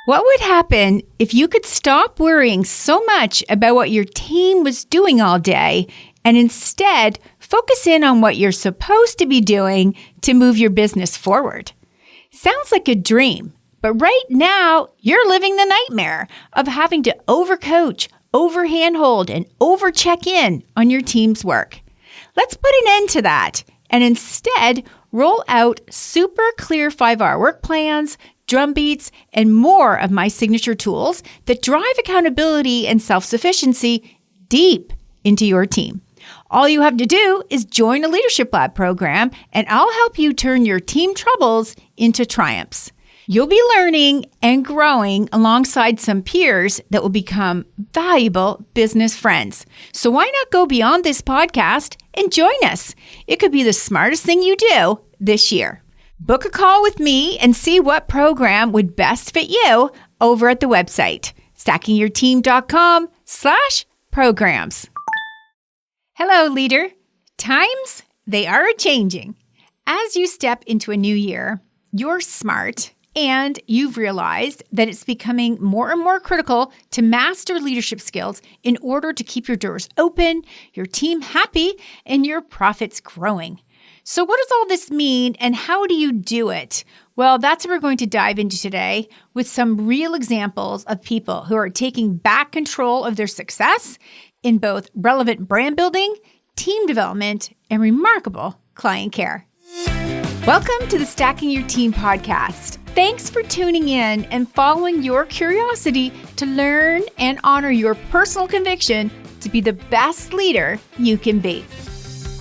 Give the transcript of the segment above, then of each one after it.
What would happen if you could stop worrying so much about what your team was doing all day and instead focus in on what you're supposed to be doing to move your business forward? Sounds like a dream, but right now you're living the nightmare of having to overcoach, over-handhold, and over-check in on your team's work. Let's put an end to that and instead roll out super clear 5-hour work plans, drum beats, and more of my signature tools that drive accountability and self-sufficiency deep into your team. All you have to do is join a Leadership Lab program, and I'll help you turn your team troubles into triumphs. You'll be learning and growing alongside some peers that will become valuable business friends. So why not go beyond this podcast and join us? It could be the smartest thing you do this year. Book a call with me and see what program would best fit you over at the website, stackingyourteam.com/programs. Hello, leader. Times, they are a-changing. As you step into a new year, you're smart and you've realized that it's becoming more and more critical to master leadership skills in order to keep your doors open, your team happy, and your profits growing. So what does all this mean and how do you do it? Well, that's what we're going to dive into today with some real examples of people who are taking back control of their success in both relevant brand building, team development, and remarkable client care. Welcome to the Stacking Your Team podcast. Thanks for tuning in and following your curiosity to learn and honor your personal conviction to be the best leader you can be.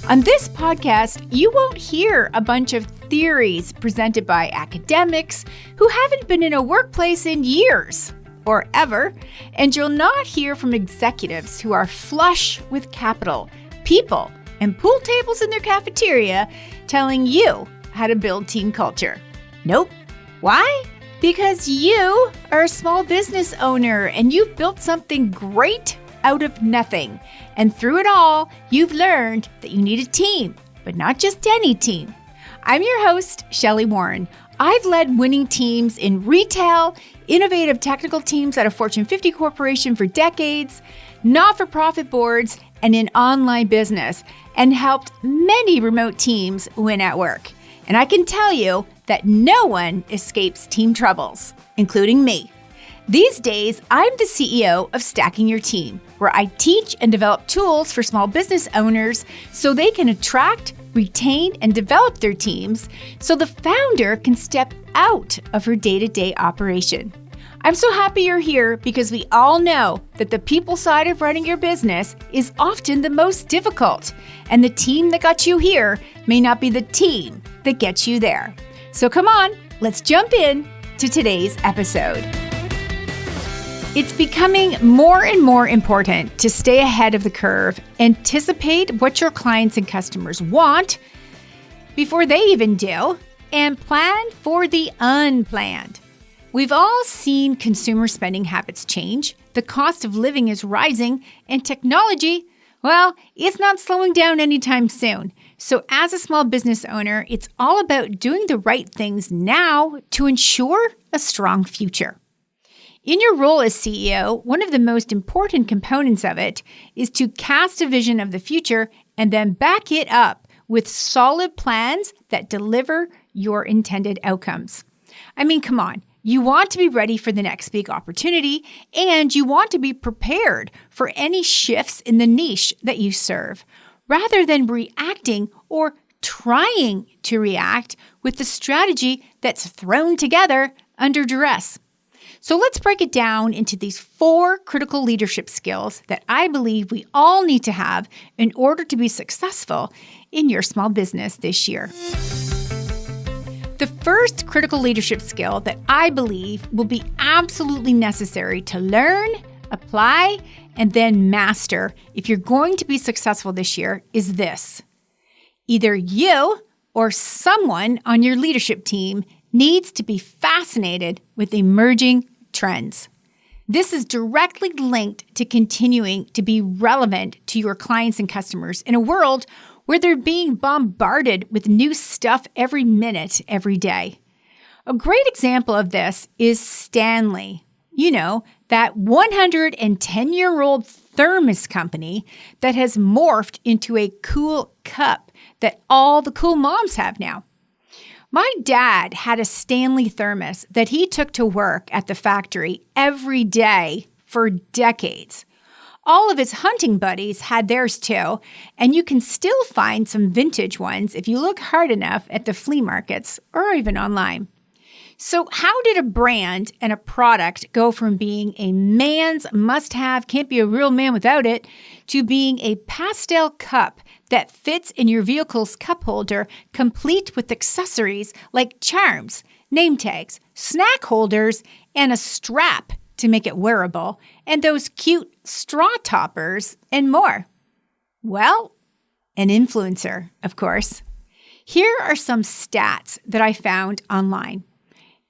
On this podcast, you won't hear a bunch of theories presented by academics who haven't been in a workplace in years or ever, and you'll not hear from executives who are flush with capital, people, and pool tables in their cafeteria telling you how to build team culture. Nope. Why? Because you are a small business owner and you've built something great out of nothing. And through it all, you've learned that you need a team, but not just any team. I'm your host, Shelli Warren. I've led winning teams in retail, innovative technical teams at a Fortune 50 corporation for decades, not-for-profit boards, and in online business, and helped many remote teams win at work. And I can tell you that no one escapes team troubles, including me. These days, I'm the CEO of Stacking Your Team, where I teach and develop tools for small business owners so they can attract, retain, and develop their teams so the founder can step out of her day-to-day operation. I'm so happy you're here because we all know that the people side of running your business is often the most difficult, and the team that got you here may not be the team that gets you there. So come on, let's jump in to today's episode. It's becoming more and more important to stay ahead of the curve, anticipate what your clients and customers want before they even do, and plan for the unplanned. We've all seen consumer spending habits change, the cost of living is rising, and technology, well, it's not slowing down anytime soon. So as a small business owner, it's all about doing the right things now to ensure a strong future. In your role as CEO, one of the most important components of it is to cast a vision of the future and then back it up with solid plans that deliver your intended outcomes. I mean, come on. You want to be ready for the next big opportunity, and you want to be prepared for any shifts in the niche that you serve, rather than reacting or trying to react with the strategy that's thrown together under duress. So let's break it down into these 4 critical leadership skills that I believe we all need to have in order to be successful in your small business this year. The first critical leadership skill that I believe will be absolutely necessary to learn, apply, and then master if you're going to be successful this year is this. Either you or someone on your leadership team needs to be fascinated with emerging trends. This is directly linked to continuing to be relevant to your clients and customers in a world where they're being bombarded with new stuff every minute, every day. A great example of this is Stanley. You know, that 110-year-old thermos company that has morphed into a cool cup that all the cool moms have now. My dad had a Stanley thermos that he took to work at the factory every day for decades. All of his hunting buddies had theirs too, and you can still find some vintage ones if you look hard enough at the flea markets or even online. So how did a brand and a product go from being a man's must-have, can't be a real man without it, to being a pastel cup that fits in your vehicle's cup holder, complete with accessories like charms, name tags, snack holders, and a strap to make it wearable, and those cute straw toppers and more? Well, an influencer, of course. Here are some stats that I found online.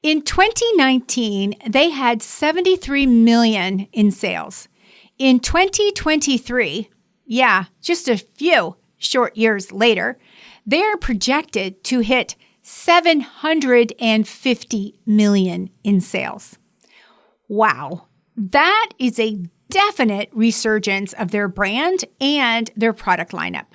In 2019, they had 73 million in sales. In 2023, just a few short years later, they are projected to hit 750 million in sales. Wow, that is a definite resurgence of their brand and their product lineup.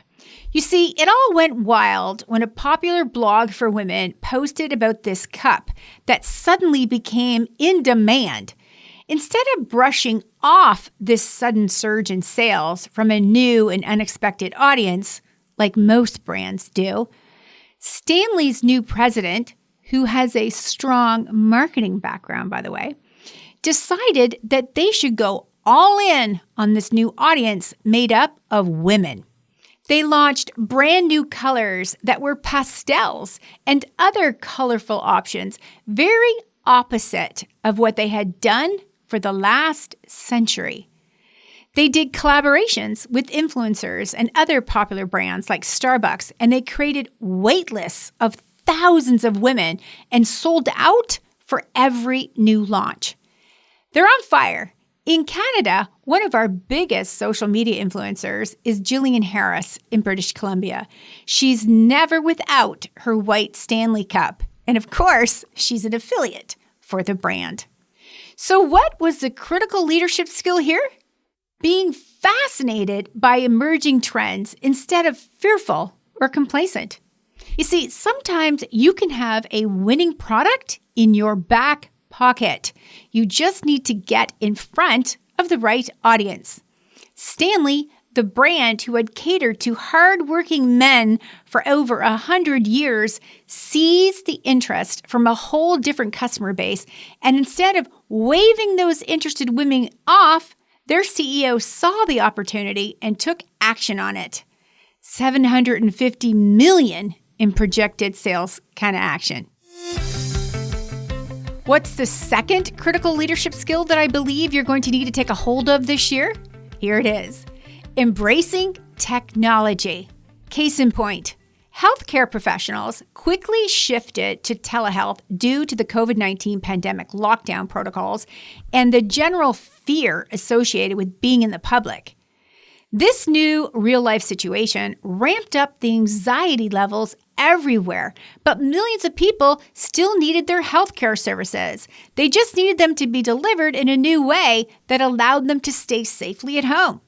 You see, it all went wild when a popular blog for women posted about this cup that suddenly became in demand. Instead of brushing off this sudden surge in sales from a new and unexpected audience, like most brands do, Stanley's new president, who has a strong marketing background, by the way, decided that they should go all in on this new audience made up of women. They launched brand new colors that were pastels and other colorful options, very opposite of what they had done for the last century. They did collaborations with influencers and other popular brands like Starbucks, and they created wait lists of thousands of women and sold out for every new launch. They're on fire. In Canada, one of our biggest social media influencers is Jillian Harris in British Columbia. She's never without her white Stanley cup. And of course, she's an affiliate for the brand. So what was the critical leadership skill here? Being fascinated by emerging trends instead of fearful or complacent. You see, sometimes you can have a winning product in your back pocket. You just need to get in front of the right audience. Stanley, the brand who had catered to hardworking men for over 100 years, sees the interest from a whole different customer base, and instead of waving those interested women off, their CEO saw the opportunity and took action on it. 750 million in projected sales kind of action. What's the second critical leadership skill that I believe you're going to need to take a hold of this year? Here it is. Embracing technology. Case in point, healthcare professionals quickly shifted to telehealth due to the COVID-19 pandemic lockdown protocols and the general fear associated with being in the public. This new real-life situation ramped up the anxiety levels everywhere, but millions of people still needed their healthcare services. They just needed them to be delivered in a new way that allowed them to stay safely at home.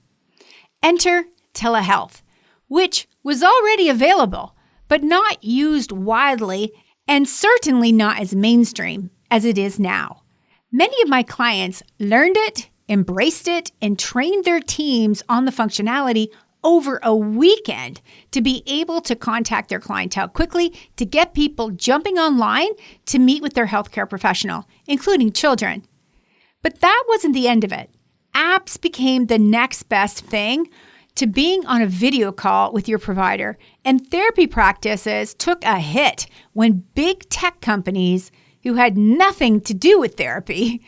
Enter telehealth, which was already available, but not used widely and certainly not as mainstream as it is now. Many of my clients learned it, embraced it, and trained their teams on the functionality over a weekend to be able to contact their clientele quickly, to get people jumping online to meet with their healthcare professional, including children. But that wasn't the end of it. Apps became the next best thing to being on a video call with your provider, and therapy practices took a hit when big tech companies who had nothing to do with therapy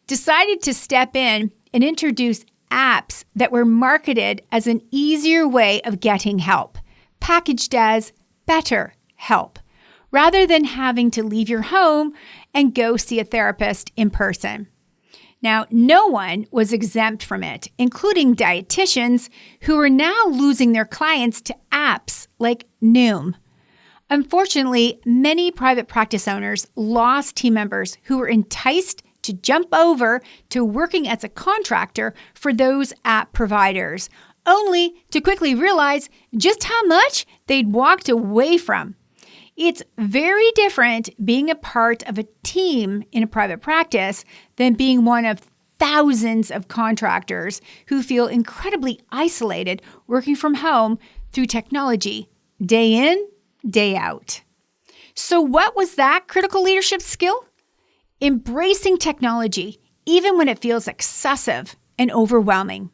decided to step in and introduce apps that were marketed as an easier way of getting help, packaged as better help, rather than having to leave your home and go see a therapist in person. Now, no one was exempt from it, including dietitians who are now losing their clients to apps like Noom. Unfortunately, many private practice owners lost team members who were enticed to jump over to working as a contractor for those app providers, only to quickly realize just how much they'd walked away from. It's very different being a part of a team in a private practice than being one of thousands of contractors who feel incredibly isolated working from home through technology, day in, day out. So what was that critical leadership skill? Embracing technology, even when it feels excessive and overwhelming.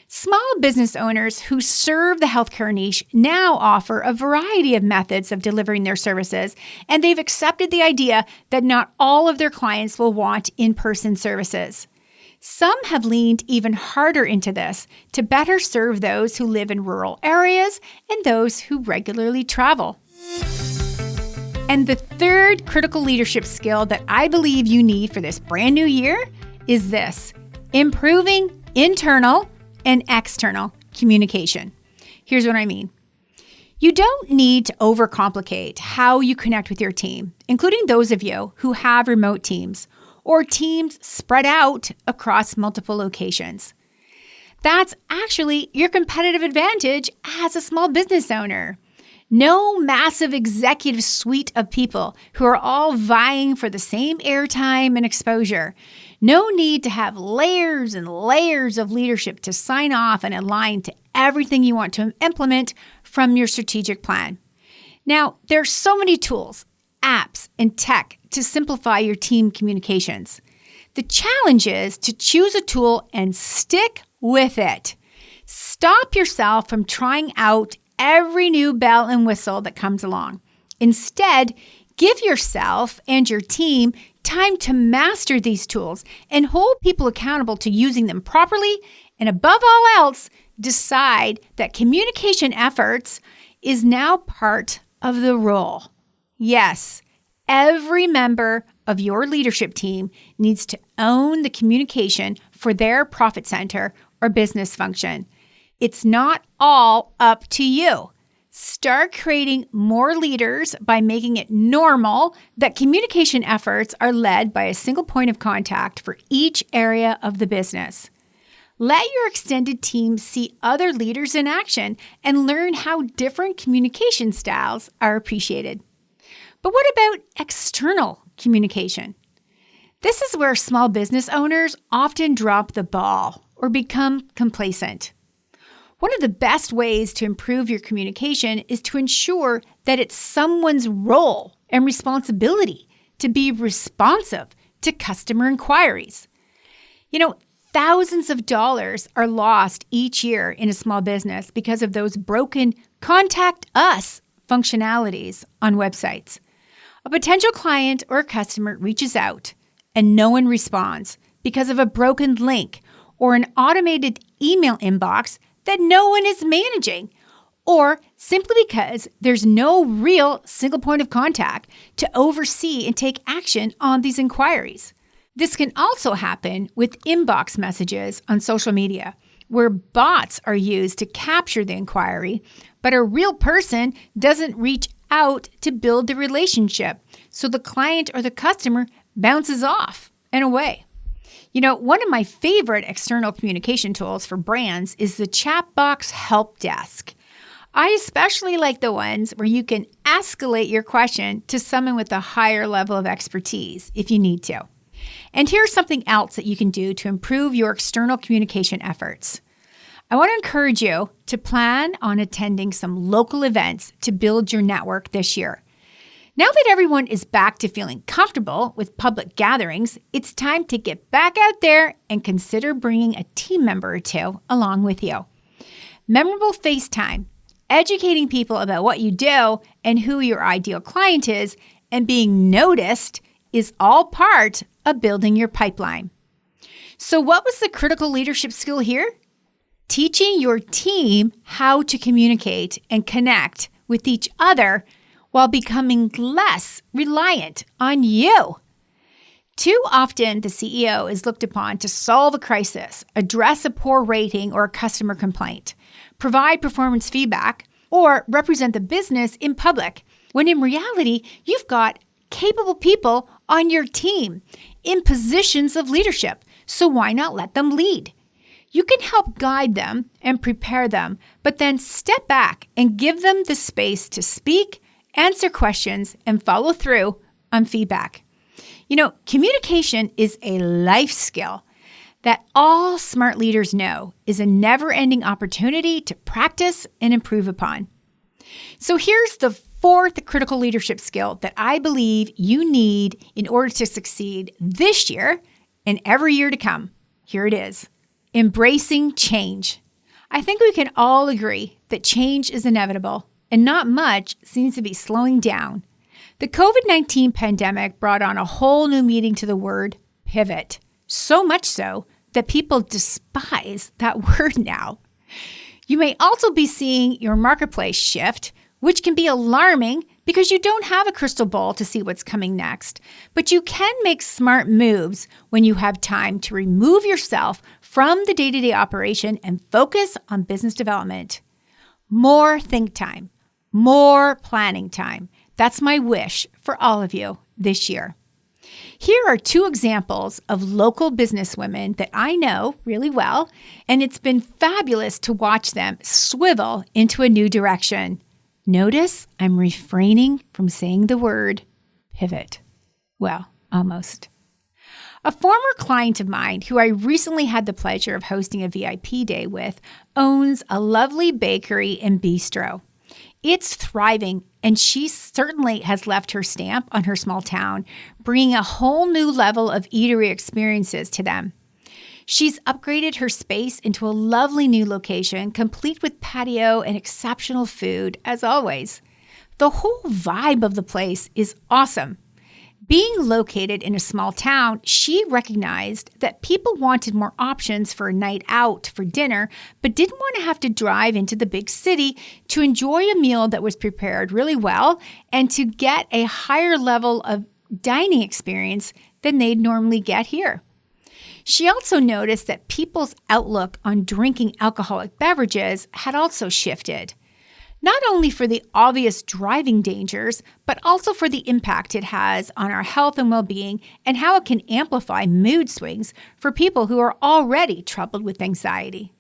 Small business owners who serve the healthcare niche now offer a variety of methods of delivering their services, and they've accepted the idea that not all of their clients will want in-person services. Some have leaned even harder into this to better serve those who live in rural areas and those who regularly travel. And the third critical leadership skill that I believe you need for this brand new year is this: improving internal and external communication. Here's what I mean. You don't need to overcomplicate how you connect with your team, including those of you who have remote teams or teams spread out across multiple locations. That's actually your competitive advantage as a small business owner. No massive executive suite of people who are all vying for the same airtime and exposure. No need to have layers and layers of leadership to sign off and align to everything you want to implement from your strategic plan. Now, there are so many tools, apps, and tech to simplify your team communications. The challenge is to choose a tool and stick with it. Stop yourself from trying out every new bell and whistle that comes along. Instead, give yourself and your team time to master these tools and hold people accountable to using them properly, and above all else, decide that communication efforts is now part of the role. Yes, every member of your leadership team needs to own the communication for their profit center or business function. It's not all up to you. Start creating more leaders by making it normal that communication efforts are led by a single point of contact for each area of the business. Let your extended team see other leaders in action and learn how different communication styles are appreciated. But what about external communication? This is where small business owners often drop the ball or become complacent. One of the best ways to improve your communication is to ensure that it's someone's role and responsibility to be responsive to customer inquiries. Thousands of dollars are lost each year in a small business because of those broken contact us functionalities on websites. A potential client or customer reaches out and no one responds because of a broken link or an automated email inbox that no one is managing, or simply because there's no real single point of contact to oversee and take action on these inquiries. This can also happen with inbox messages on social media, where bots are used to capture the inquiry, but a real person doesn't reach out to build the relationship, so the client or the customer bounces off and away. One of my favorite external communication tools for brands is the Chatbox Help Desk. I especially like the ones where you can escalate your question to someone with a higher level of expertise if you need to. And here's something else that you can do to improve your external communication efforts. I want to encourage you to plan on attending some local events to build your network this year. Now that everyone is back to feeling comfortable with public gatherings, it's time to get back out there and consider bringing a team member or two along with you. Memorable FaceTime, educating people about what you do and who your ideal client is, and being noticed is all part of building your pipeline. So what was the critical leadership skill here? Teaching your team how to communicate and connect with each other while becoming less reliant on you. Too often, the CEO is looked upon to solve a crisis, address a poor rating or a customer complaint, provide performance feedback, or represent the business in public, when in reality, you've got capable people on your team in positions of leadership. So why not let them lead? You can help guide them and prepare them, but then step back and give them the space to speak, answer questions, and follow through on feedback. Communication is a life skill that all smart leaders know is a never-ending opportunity to practice and improve upon. So here's the fourth critical leadership skill that I believe you need in order to succeed this year and every year to come. Here it is. Embracing change. I think we can all agree that change is inevitable and not much seems to be slowing down. The COVID-19 pandemic brought on a whole new meaning to the word pivot, so much so that people despise that word now. You may also be seeing your marketplace shift, which can be alarming because you don't have a crystal ball to see what's coming next. But you can make smart moves when you have time to remove yourself from the day-to-day operation and focus on business development. More think time, more planning time. That's my wish for all of you this year. Here are two examples of local businesswomen that I know really well, and it's been fabulous to watch them swivel into a new direction. Notice I'm refraining from saying the word pivot. Well, almost. A former client of mine who I recently had the pleasure of hosting a VIP day with owns a lovely bakery and bistro. It's thriving, and she certainly has left her stamp on her small town, bringing a whole new level of eatery experiences to them. She's upgraded her space into a lovely new location, complete with patio and exceptional food, as always. The whole vibe of the place is awesome. Being located in a small town, she recognized that people wanted more options for a night out for dinner, but didn't want to have to drive into the big city to enjoy a meal that was prepared really well and to get a higher level of dining experience than they'd normally get here. She also noticed that people's outlook on drinking alcoholic beverages had also shifted. Not only for the obvious driving dangers, but also for the impact it has on our health and well-being and how it can amplify mood swings for people who are already troubled with anxiety.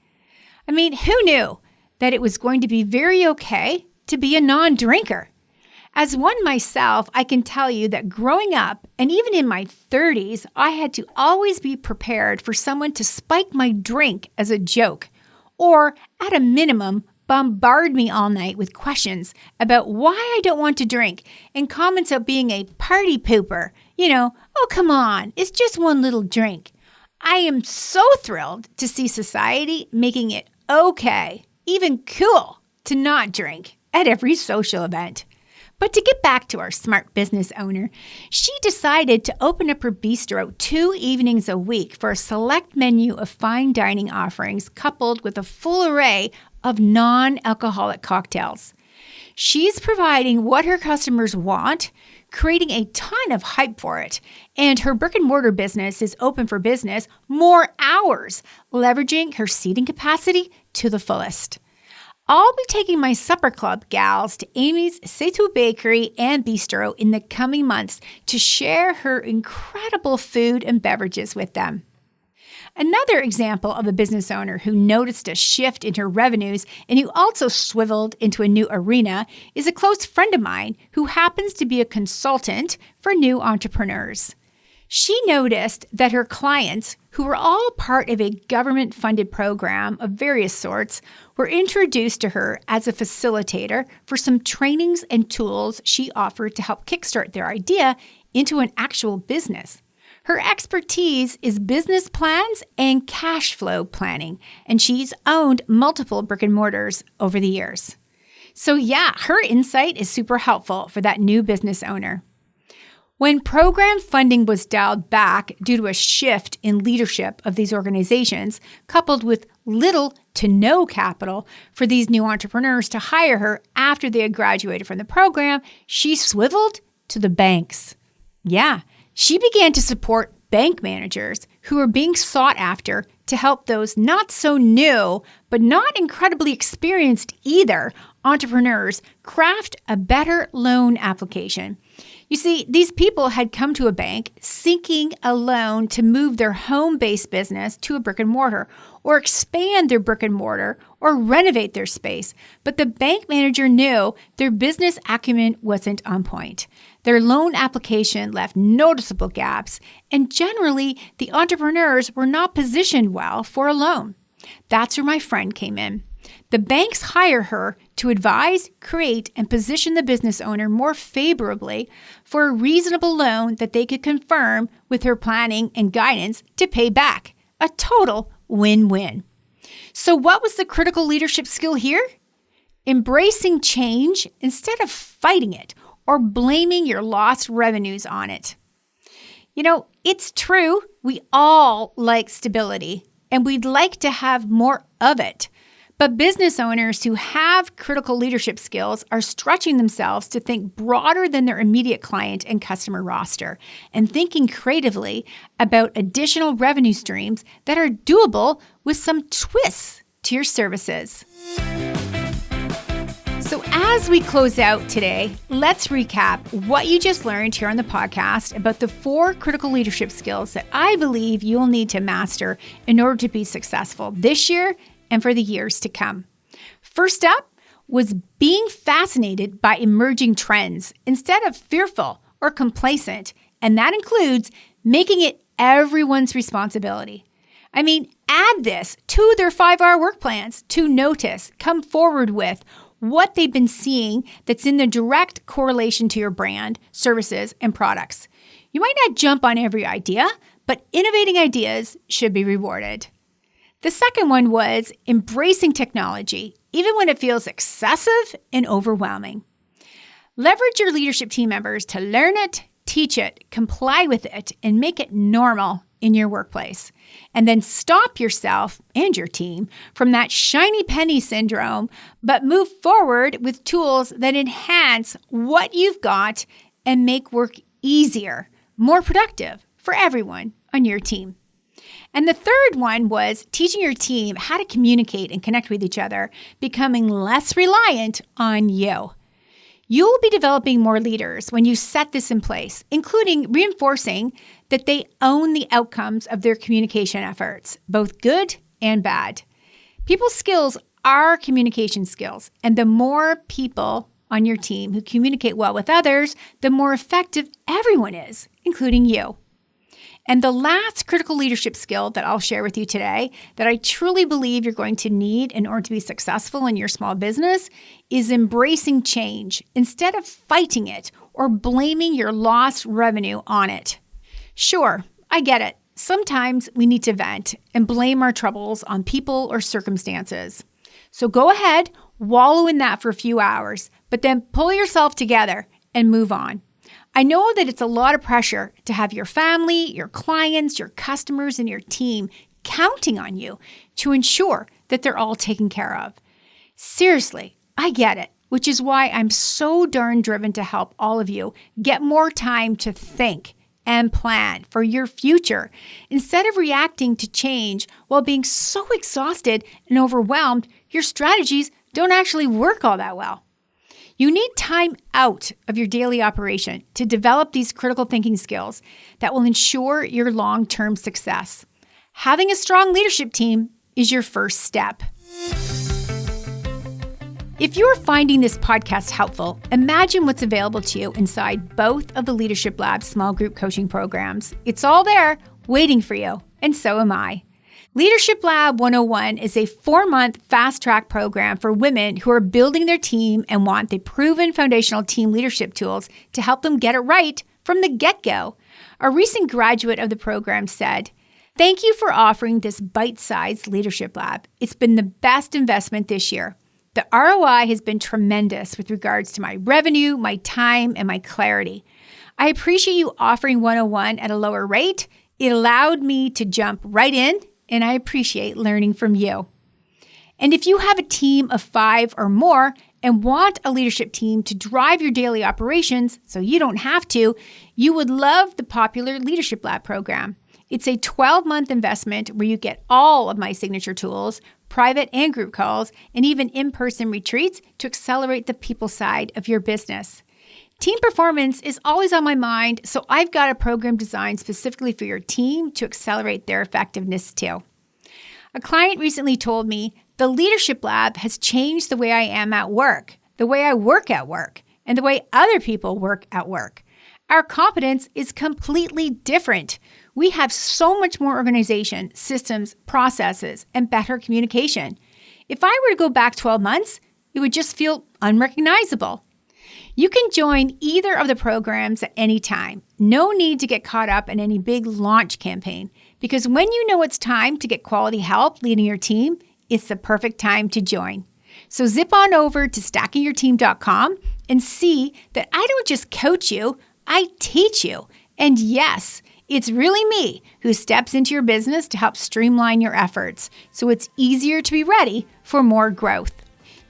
I mean, who knew that it was going to be very okay to be a non-drinker? As one myself, I can tell you that growing up, and even in my 30s, I had to always be prepared for someone to spike my drink as a joke, or at a minimum, bombard me all night with questions about why I don't want to drink and comments of being a party pooper. Oh, come on, it's just one little drink. I am so thrilled to see society making it okay, even cool, to not drink at every social event. But to get back to our smart business owner, she decided to open up her bistro 2 evenings a week for a select menu of fine dining offerings coupled with a full array of non-alcoholic cocktails. She's providing what her customers want, creating a ton of hype for it, and her brick-and-mortar business is open for business more hours, leveraging her seating capacity to the fullest. I'll be taking my supper club gals to Amy's C'est Tout Bakery and Bistro in the coming months to share her incredible food and beverages with them. Another example of a business owner who noticed a shift in her revenues and who also swiveled into a new arena is a close friend of mine who happens to be a consultant for new entrepreneurs. She noticed that her clients, who were all part of a government-funded program of various sorts, were introduced to her as a facilitator for some trainings and tools she offered to help kickstart their idea into an actual business. Her expertise is business plans and cash flow planning, and she's owned multiple brick and mortars over the years. So yeah, her insight is super helpful for that new business owner. When program funding was dialed back due to a shift in leadership of these organizations, coupled with little to no capital for these new entrepreneurs to hire her after they had graduated from the program, she swiveled to the banks. Yeah, she began to support bank managers who were being sought after to help those not so new, but not incredibly experienced either, entrepreneurs craft a better loan application. You see, these people had come to a bank seeking a loan to move their home-based business to a brick and mortar, or expand their brick and mortar, or renovate their space. But the bank manager knew their business acumen wasn't on point. Their loan application left noticeable gaps, and generally, the entrepreneurs were not positioned well for a loan. That's where my friend came in. The banks hire her to advise, create, and position the business owner more favorably for a reasonable loan that they could confirm with her planning and guidance to pay back. A total win-win. So what was the critical leadership skill here? Embracing change instead of fighting it or blaming your lost revenues on it. You know, it's true, we all like stability and we'd like to have more of it. But business owners who have critical leadership skills are stretching themselves to think broader than their immediate client and customer roster and thinking creatively about additional revenue streams that are doable with some twists to your services. So as we close out today, let's recap what you just learned here on the podcast about the 4 critical leadership skills that I believe you'll need to master in order to be successful this year and for the years to come. First up was being fascinated by emerging trends instead of fearful or complacent, and that includes making it everyone's responsibility. I mean, add this to their 5-hour work plans to notice, come forward with what they've been seeing that's in the direct correlation to your brand, services, and products. You might not jump on every idea, but innovating ideas should be rewarded. The second one was embracing technology, even when it feels excessive and overwhelming. Leverage your leadership team members to learn it, teach it, comply with it, and make it normal in your workplace. And then stop yourself and your team from that shiny penny syndrome, but move forward with tools that enhance what you've got and make work easier, more productive for everyone on your team. And the third one was teaching your team how to communicate and connect with each other, becoming less reliant on you. You'll be developing more leaders when you set this in place, including reinforcing that they own the outcomes of their communication efforts, both good and bad. People's skills are communication skills, and the more people on your team who communicate well with others, the more effective everyone is, including you. And the last critical leadership skill that I'll share with you today that I truly believe you're going to need in order to be successful in your small business is embracing change instead of fighting it or blaming your lost revenue on it. Sure, I get it. Sometimes we need to vent and blame our troubles on people or circumstances. So go ahead, wallow in that for a few hours, but then pull yourself together and move on. I know that it's a lot of pressure to have your family, your clients, your customers, and your team counting on you to ensure that they're all taken care of. Seriously, I get it, which is why I'm so darn driven to help all of you get more time to think and plan for your future instead of reacting to change while being so exhausted and overwhelmed, your strategies don't actually work all that well. You need time out of your daily operation to develop these critical thinking skills that will ensure your long-term success. Having a strong leadership team is your first step. If you're finding this podcast helpful, imagine what's available to you inside both of the Leadership Lab small group coaching programs. It's all there, waiting for you, and so am I. Leadership Lab 101 is a 4-month fast-track program for women who are building their team and want the proven foundational team leadership tools to help them get it right from the get-go. A recent graduate of the program said, "Thank you for offering this bite-sized Leadership Lab. It's been the best investment this year. The ROI has been tremendous with regards to my revenue, my time, and my clarity. I appreciate you offering 101 at a lower rate. It allowed me to jump right in, and I appreciate learning from you." And if you have a team of 5 or more and want a leadership team to drive your daily operations so you don't have to, you would love the popular Leadership Lab program. It's a 12-month investment where you get all of my signature tools, private and group calls, and even in-person retreats to accelerate the people side of your business. Team performance is always on my mind, so I've got a program designed specifically for your team to accelerate their effectiveness too. A client recently told me, the Leadership Lab has changed the way I am at work, the way I work at work, and the way other people work at work. Our competence is completely different. We have so much more organization, systems, processes, and better communication. If I were to go back 12 months, it would just feel unrecognizable. You can join either of the programs at any time. No need to get caught up in any big launch campaign, because when you know it's time to get quality help leading your team, it's the perfect time to join. So zip on over to stackingyourteam.com and see that I don't just coach you, I teach you. And yes, it's really me who steps into your business to help streamline your efforts so it's easier to be ready for more growth.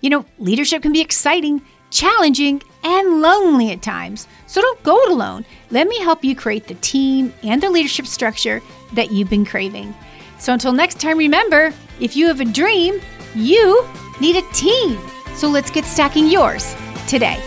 You know, leadership can be exciting, challenging, and lonely at times. So don't go it alone. Let me help you create the team and the leadership structure that you've been craving. So until next time, remember, if you have a dream, you need a team. So let's get stacking yours today.